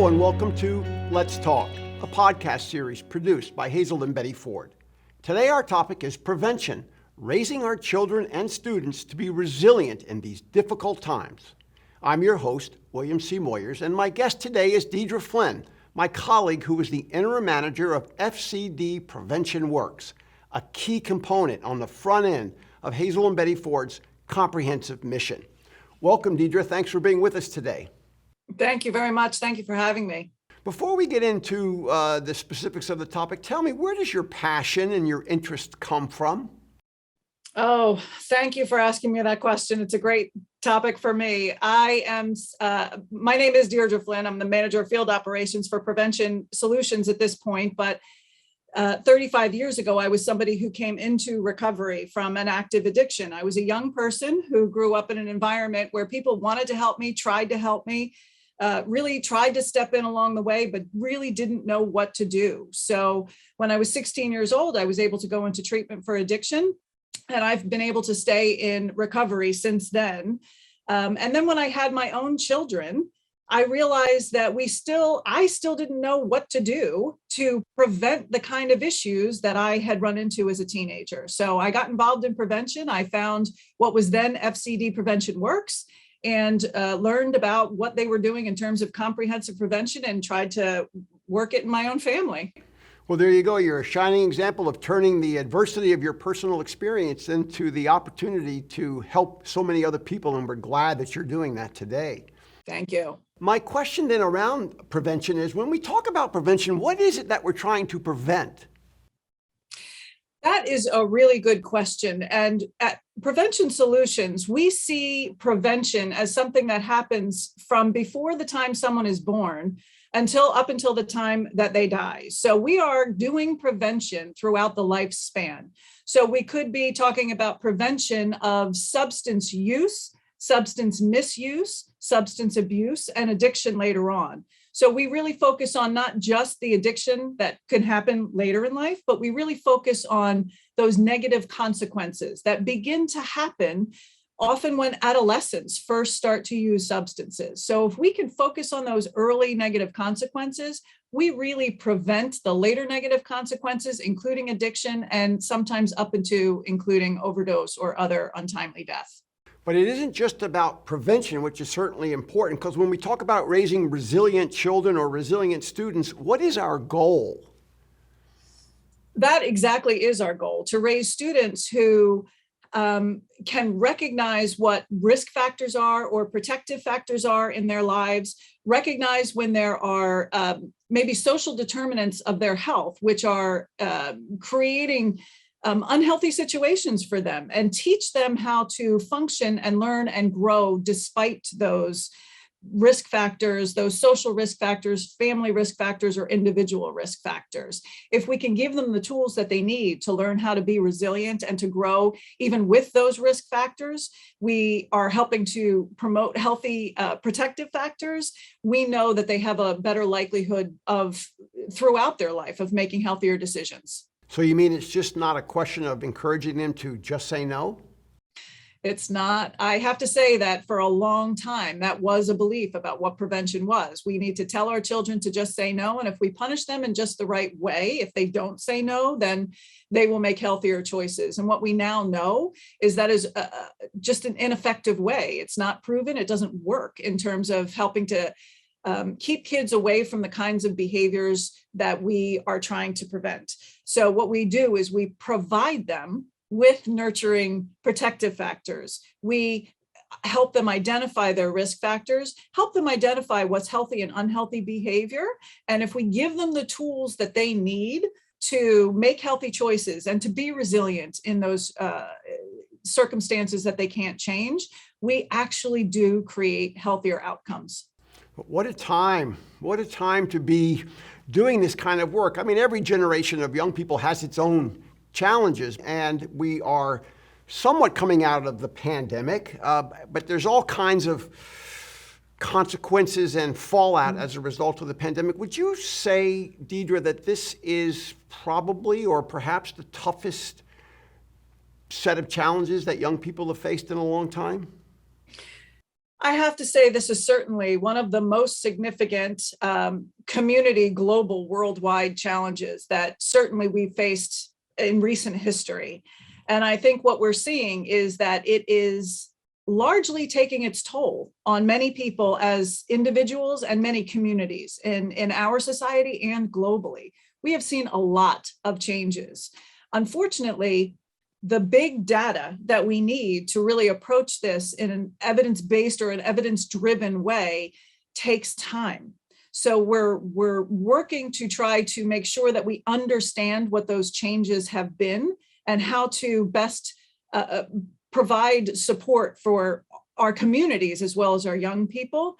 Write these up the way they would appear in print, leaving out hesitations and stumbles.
Hello and welcome to Let's Talk, a podcast series produced by Hazelden and Betty Ford. Today our topic is prevention, raising our children and students to be resilient in these difficult times. I'm your host, William C. Moyers, and my guest today is Deirdre Flynn, my colleague who is the interim manager of FCD Prevention Works, a key component on the front end of Hazelden and Betty Ford's comprehensive mission. Welcome, Deirdre. Thanks for being with us today. Thank you very much. Thank you for having me. Before we get into the specifics of the topic, tell me, where does your passion and your interest come from? Oh, thank you for asking me that question. It's a great topic for me. My name is Deirdre Flynn. I'm the manager of field operations for Prevention Solutions at this point, but 35 years ago, I was somebody who came into recovery from an active addiction. I was a young person who grew up in an environment where people wanted to help me, tried to help me, really tried to step in along the way, but really didn't know what to do. So when I was 16 years old, I was able to go into treatment for addiction, and I've been able to stay in recovery since then. And then when I had my own children, I realized that I still didn't know what to do to prevent the kind of issues that I had run into as a teenager. So I got involved in prevention. I found what was then FCD Prevention Works, and learned about what they were doing in terms of comprehensive prevention and tried to work it in my own family. Well, there you go. You're a shining example of turning the adversity of your personal experience into the opportunity to help so many other people, and we're glad that you're doing that today. Thank you. My question then around prevention is, when we talk about prevention, what is it that we're trying to prevent? That is a really good question. And at Prevention Solutions, we see prevention as something that happens from before the time someone is born up until the time that they die. So we are doing prevention throughout the lifespan. So we could be talking about prevention of substance use, substance misuse, substance abuse, and addiction later on. So we really focus on not just the addiction that could happen later in life, but we really focus on those negative consequences that begin to happen often when adolescents first start to use substances. So if we can focus on those early negative consequences, we really prevent the later negative consequences, including addiction, and sometimes up into including overdose or other untimely death. But it isn't just about prevention, which is certainly important, because when we talk about raising resilient children or resilient students, what is our goal? That exactly is our goal, to raise students who can recognize what risk factors are or protective factors are in their lives, recognize when there are maybe social determinants of their health, which are creating unhealthy situations for them, and teach them how to function and learn and grow despite those risk factors, those social risk factors, family risk factors, or individual risk factors. If we can give them the tools that they need to learn how to be resilient and to grow even with those risk factors, we are helping to promote healthy protective factors. We know that they have a better likelihood of, throughout their life, of making healthier decisions. So you mean it's just not a question of encouraging them to just say no? It's not. I have to say that for a long time, that was a belief about what prevention was. We need to tell our children to just say no. And if we punish them in just the right way, if they don't say no, then they will make healthier choices. And what we now know is that is just an ineffective way. It's not proven. It doesn't work in terms of helping to keep kids away from the kinds of behaviors that we are trying to prevent. So what we do is we provide them with nurturing protective factors. We help them identify their risk factors, help them identify what's healthy and unhealthy behavior. And if we give them the tools that they need to make healthy choices and to be resilient in those circumstances that they can't change, we actually do create healthier outcomes. What a time to be doing this kind of work. I mean, every generation of young people has its own challenges, and we are somewhat coming out of the pandemic, but there's all kinds of consequences and fallout as a result of the pandemic. Would you say, Deirdre, that this is probably or perhaps the toughest set of challenges that young people have faced in a long time? I have to say this is certainly one of the most significant community, global, worldwide challenges that certainly we faced in recent history. And I think what we're seeing is that it is largely taking its toll on many people as individuals and many communities in our society and globally. We have seen a lot of changes. Unfortunately, the big data that we need to really approach this in an evidence-based or an evidence-driven way takes time. So we're working to try to make sure that we understand what those changes have been and how to best provide support for our communities as well as our young people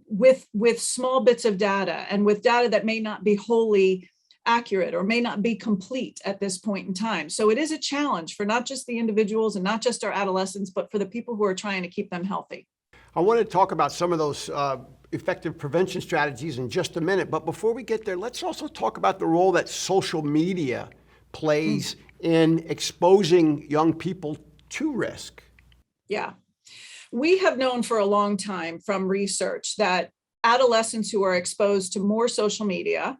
with small bits of data and with data that may not be wholly accurate or may not be complete at this point in time. So it is a challenge for not just the individuals and not just our adolescents, but for the people who are trying to keep them healthy. I want to talk about some of those effective prevention strategies in just a minute, but before we get there, let's also talk about the role that social media plays in exposing young people to risk. Yeah. We have known for a long time from research that adolescents who are exposed to more social media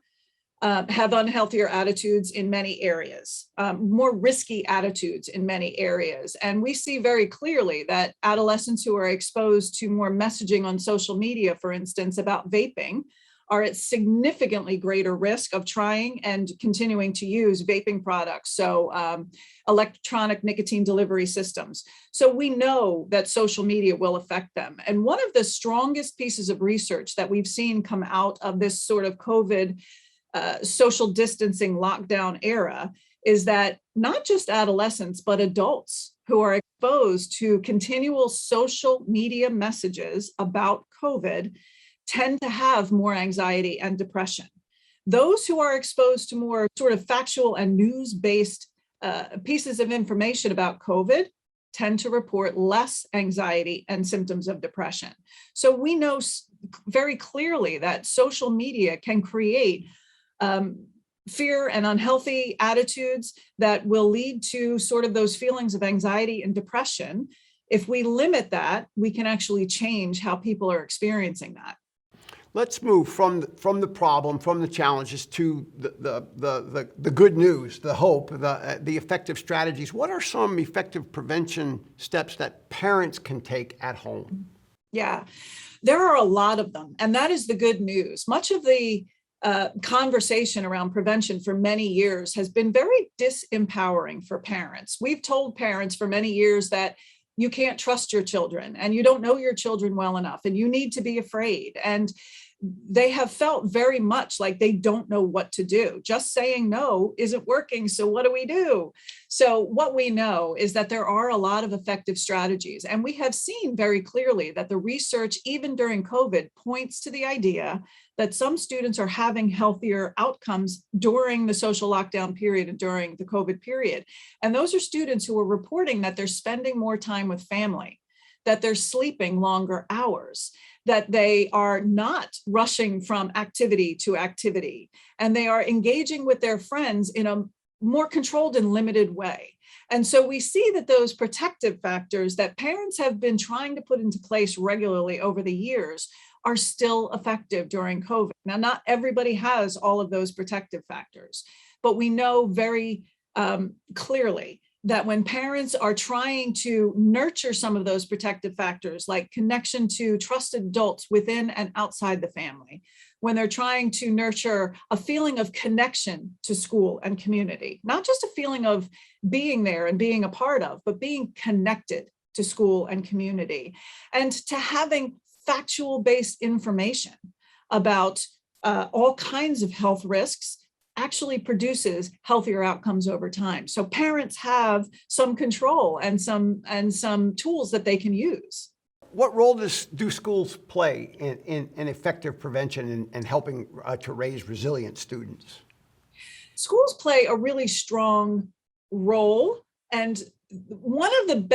have unhealthier attitudes in many areas, more risky attitudes in many areas. And we see very clearly that adolescents who are exposed to more messaging on social media, for instance, about vaping, are at significantly greater risk of trying and continuing to use vaping products, so electronic nicotine delivery systems. So we know that social media will affect them. And one of the strongest pieces of research that we've seen come out of this sort of COVID social distancing lockdown era is that not just adolescents, but adults who are exposed to continual social media messages about COVID tend to have more anxiety and depression. Those who are exposed to more sort of factual and news-based pieces of information about COVID tend to report less anxiety and symptoms of depression. So we know very clearly that social media can create fear and unhealthy attitudes that will lead to sort of those feelings of anxiety and depression. If we limit that, we can actually change how people are experiencing that. Let's move from the problem, from the challenges to the good news, the hope, the effective strategies. What are some effective prevention steps that parents can take at home? Yeah, there are a lot of them, and that is the good news. Much of the conversation around prevention for many years has been very disempowering for parents. We've told parents for many years that you can't trust your children and you don't know your children well enough and you need to be afraid. And they have felt very much like they don't know what to do. Just saying no isn't working. So what do we do? So what we know is that there are a lot of effective strategies. And we have seen very clearly that the research, even during COVID, points to the idea that some students are having healthier outcomes during the social lockdown period and during the COVID period. And those are students who are reporting that they're spending more time with family, that they're sleeping longer hours, that they are not rushing from activity to activity, and they are engaging with their friends in a more controlled and limited way. And so we see that those protective factors that parents have been trying to put into place regularly over the years are still effective during COVID. Now, not everybody has all of those protective factors, but we know very clearly that when parents are trying to nurture some of those protective factors, like connection to trusted adults within and outside the family, when they're trying to nurture a feeling of connection to school and community, not just a feeling of being there and being a part of, but being connected to school and community, and to having factual-based information about all kinds of health risks actually produces healthier outcomes over time. So parents have some control and some tools that they can use. What role do schools play in effective prevention and helping to raise resilient students? Schools play a really strong role, and one of the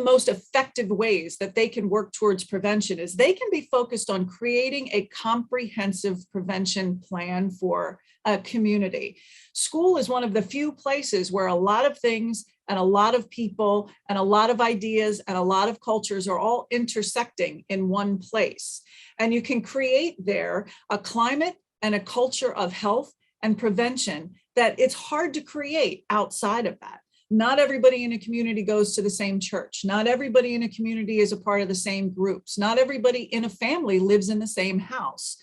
most effective ways that they can work towards prevention is they can be focused on creating a comprehensive prevention plan for a community. School is one of the few places where a lot of things and a lot of people and a lot of ideas and a lot of cultures are all intersecting in one place. And you can create there a climate and a culture of health and prevention that it's hard to create outside of that. Not everybody in a community goes to the same church. Not everybody in a community is a part of the same groups. Not everybody in a family lives in the same house.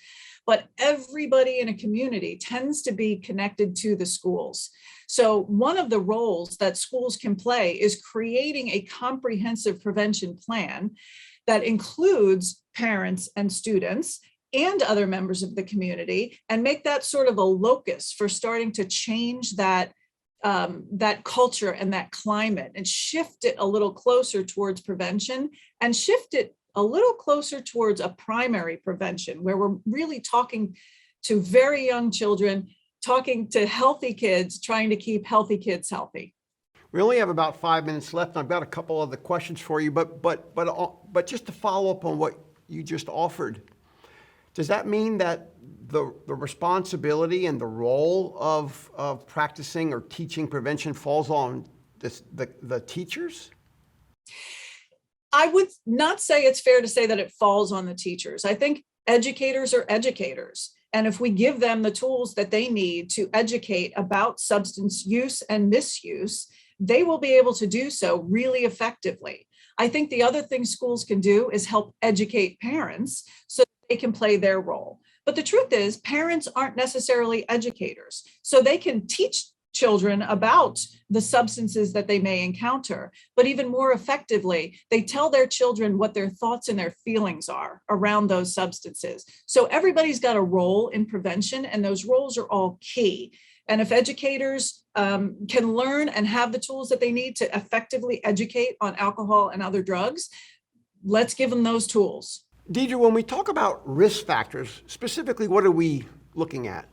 But everybody in a community tends to be connected to the schools. So one of the roles that schools can play is creating a comprehensive prevention plan that includes parents and students and other members of the community, and make that sort of a locus for starting to change that culture and that climate, and shift it a little closer towards prevention, and shift it a little closer towards a primary prevention, where we're really talking to very young children, talking to healthy kids, trying to keep healthy kids healthy. We only have about 5 minutes left. I've got a couple other questions for you, but just to follow up on what you just offered, does that mean that the responsibility and the role of practicing or teaching prevention falls on the teachers? I would not say it's fair to say that it falls on the teachers. I think educators are educators. And if we give them the tools that they need to educate about substance use and misuse, they will be able to do so really effectively. I think the other thing schools can do is help educate parents so they can play their role. But the truth is, parents aren't necessarily educators. So they can teach children about the substances that they may encounter, but even more effectively, they tell their children what their thoughts and their feelings are around those substances. So everybody's got a role in prevention, and those roles are all key. And if educators can learn and have the tools that they need to effectively educate on alcohol and other drugs, let's give them those tools. Deirdre, when we talk about risk factors, specifically, what are we looking at?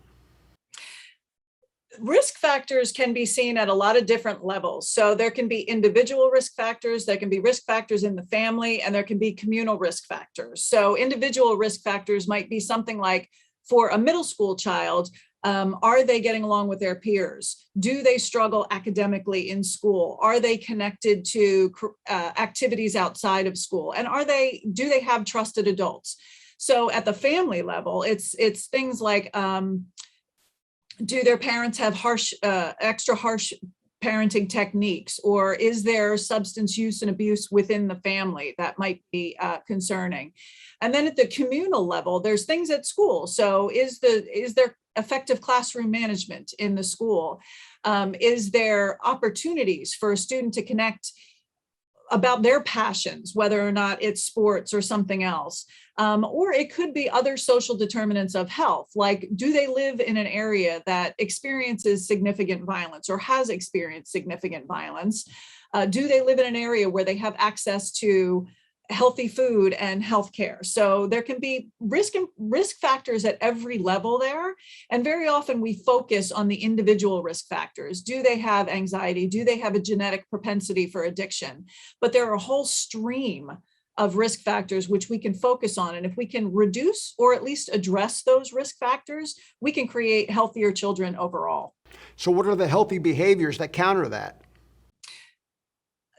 Risk factors can be seen at a lot of different levels. So there can be individual risk factors, there can be risk factors in the family, and there can be communal risk factors. So individual risk factors might be something like, for a middle school child, are they getting along with their peers? Do they struggle academically in school? Are they connected to activities outside of school? And do they have trusted adults? So at the family level, it's things like, do their parents have extra harsh parenting techniques, or is there substance use and abuse within the family that might be concerning? And then at the communal level, there's things at school. So is there effective classroom management in the school? Is there opportunities for a student to connect about their passions, whether or not it's sports or something else? Or it could be other social determinants of health, like, do they live in an area that experiences significant violence or has experienced significant violence? Do they live in an area where they have access to healthy food and healthcare? So there can be risk factors at every level there. And very often we focus on the individual risk factors. Do they have anxiety? Do they have a genetic propensity for addiction? But there are a whole stream of risk factors which we can focus on. And if we can reduce or at least address those risk factors, we can create healthier children overall. So what are the healthy behaviors that counter that?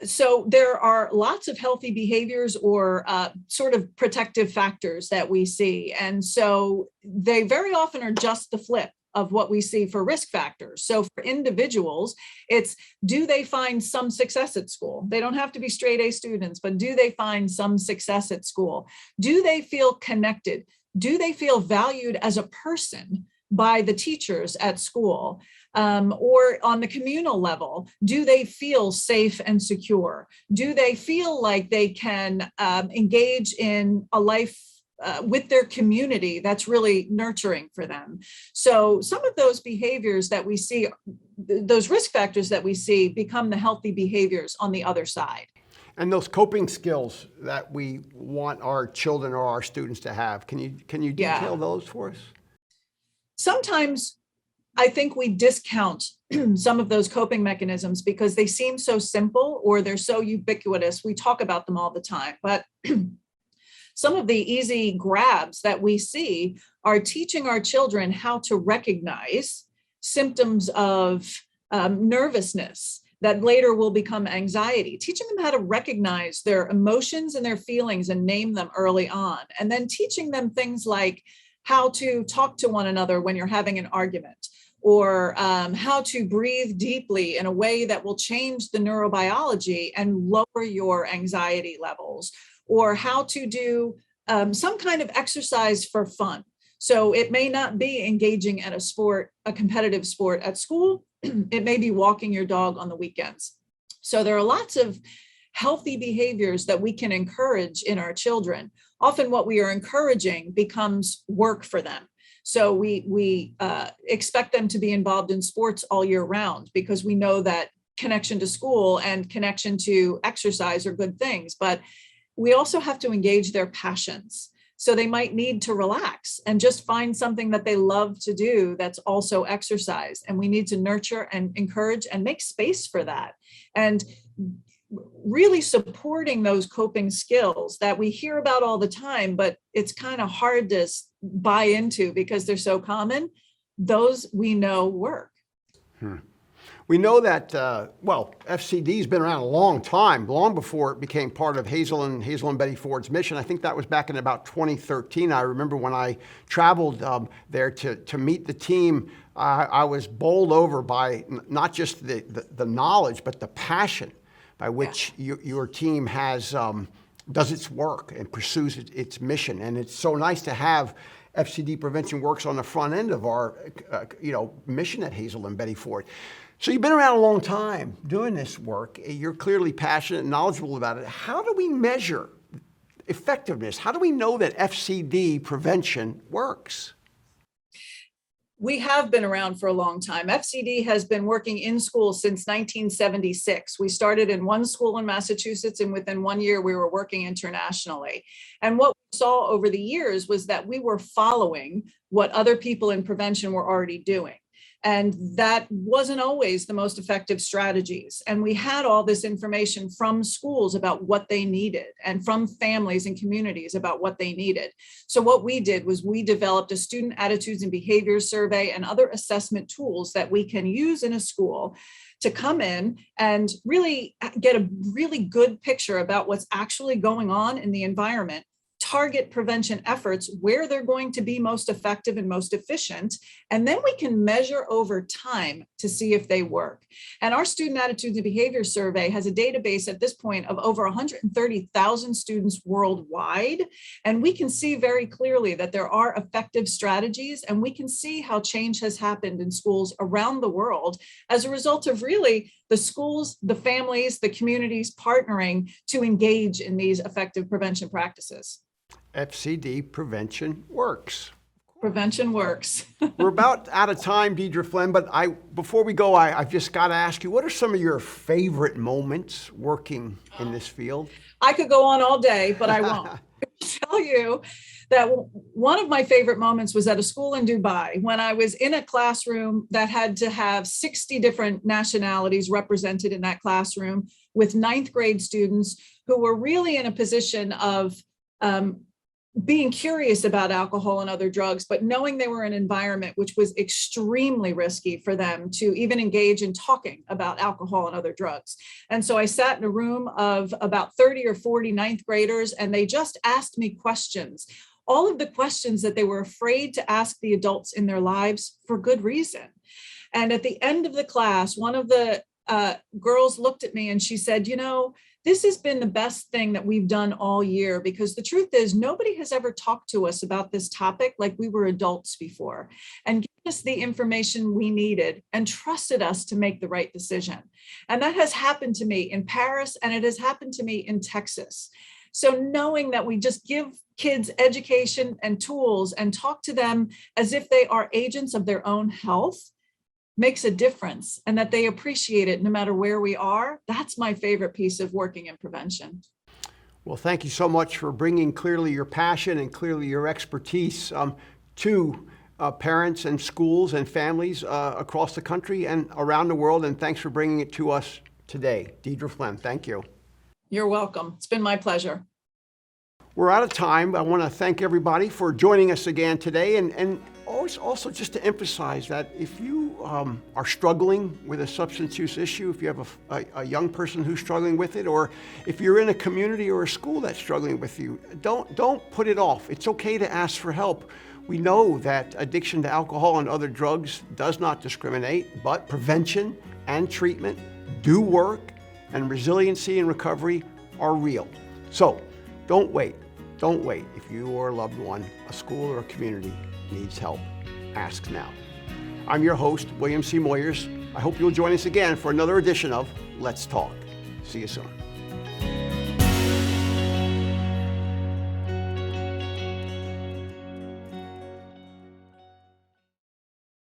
So there are lots of healthy behaviors or sort of protective factors that we see. And so they very often are just the flip of what we see for risk factors. So for individuals, it's, do they find some success at school? They don't have to be straight A students, but do they find some success at school? Do they feel connected? Do they feel valued as a person by the teachers at school? Or on the communal level, do they feel safe and secure? Do they feel like they can engage in a life with their community that's really nurturing for them? So some of those behaviors that we see, those risk factors that we see, become the healthy behaviors on the other side. And those coping skills that we want our children or our students to have, can you detail those for us? Sometimes I think we discount some of those coping mechanisms because they seem so simple or they're so ubiquitous. We talk about them all the time, but some of the easy grabs that we see are teaching our children how to recognize symptoms of nervousness that later will become anxiety, teaching them how to recognize their emotions and their feelings and name them early on. And then teaching them things like how to talk to one another when you're having an argument, or how to breathe deeply in a way that will change the neurobiology and lower your anxiety levels, or how to do some kind of exercise for fun. So it may not be engaging at a sport, a competitive sport at school. It may be walking your dog on the weekends. So there are lots of healthy behaviors that we can encourage in our children. Often what we are encouraging becomes work for them. So we expect them to be involved in sports all year round because we know that connection to school and connection to exercise are good things, but we also have to engage their passions. So they might need to relax and just find something that they love to do that's also exercise. And we need to nurture and encourage and make space for that. And really supporting those coping skills that we hear about all the time, but it's kind of hard to buy into because they're so common. Those we know work. We know that, FCD has been around a long time, long before it became part of Hazelden Betty Ford's mission. I think that was back in about 2013. I remember when I traveled there to meet the team, I was bowled over by not just the knowledge, but the passion by which your team does its work and pursues its mission. And it's so nice to have FCD Prevention Works on the front end of our mission at Hazelden Betty Ford. So you've been around a long time doing this work. You're clearly passionate and knowledgeable about it. How do we measure effectiveness? How do we know that FCD prevention works? We have been around for a long time. FCD has been working in schools since 1976. We started in one school in Massachusetts, and within 1 year, we were working internationally. And what we saw over the years was that we were following what other people in prevention were already doing. And that wasn't always the most effective strategies. And we had all this information from schools about what they needed and from families and communities about what they needed. So what we did was we developed a student attitudes and behaviors survey and other assessment tools that we can use in a school to come in and really get a really good picture about what's actually going on in the environment, target prevention efforts where they're going to be most effective and most efficient, and then we can measure over time to see if they work. And our student attitudes and behavior survey has a database at this point of over 130,000 students worldwide, and we can see very clearly that there are effective strategies, and we can see how change has happened in schools around the world as a result of really the schools, the families, the communities partnering to engage in these effective prevention practices. FCD Prevention Works. Prevention works. We're about out of time, Deirdre Flynn, but before we go, I've just got to ask you, what are some of your favorite moments working in this field? I could go on all day, but I won't. I'll tell you that one of my favorite moments was at a school in Dubai when I was in a classroom that had to have 60 different nationalities represented in that classroom with 9th grade students who were really in a position of being curious about alcohol and other drugs, but knowing they were in an environment which was extremely risky for them to even engage in talking about alcohol and other drugs. And so I sat in a room of about 30 or 40 9th graders, and they just asked me questions, all of the questions that they were afraid to ask the adults in their lives for good reason. And at the end of the class, one of the girls looked at me and she said, this has been the best thing that we've done all year, because the truth is nobody has ever talked to us about this topic like we were adults before, and given us the information we needed and trusted us to make the right decision. And that has happened to me in Paris, and it has happened to me in Texas. So knowing that we just give kids education and tools and talk to them as if they are agents of their own health makes a difference, and that they appreciate it no matter where we are. That's my favorite piece of working in prevention. Well, thank you so much for bringing clearly your passion and clearly your expertise to parents and schools and families across the country and around the world. And thanks for bringing it to us today. Deirdre Flynn, thank you. You're welcome. It's been my pleasure. We're out of time. I want to thank everybody for joining us again today, and always also just to emphasize that if you are struggling with a substance use issue, if you have a young person who's struggling with it, or if you're in a community or a school that's struggling with you, don't put it off. It's okay to ask for help. We know that addiction to alcohol and other drugs does not discriminate, but prevention and treatment do work, and resiliency and recovery are real. So don't wait. Don't wait. If you or a loved one, a school or a community needs help, ask now. I'm your host, William C. Moyers. I hope you'll join us again for another edition of Let's Talk. See you soon.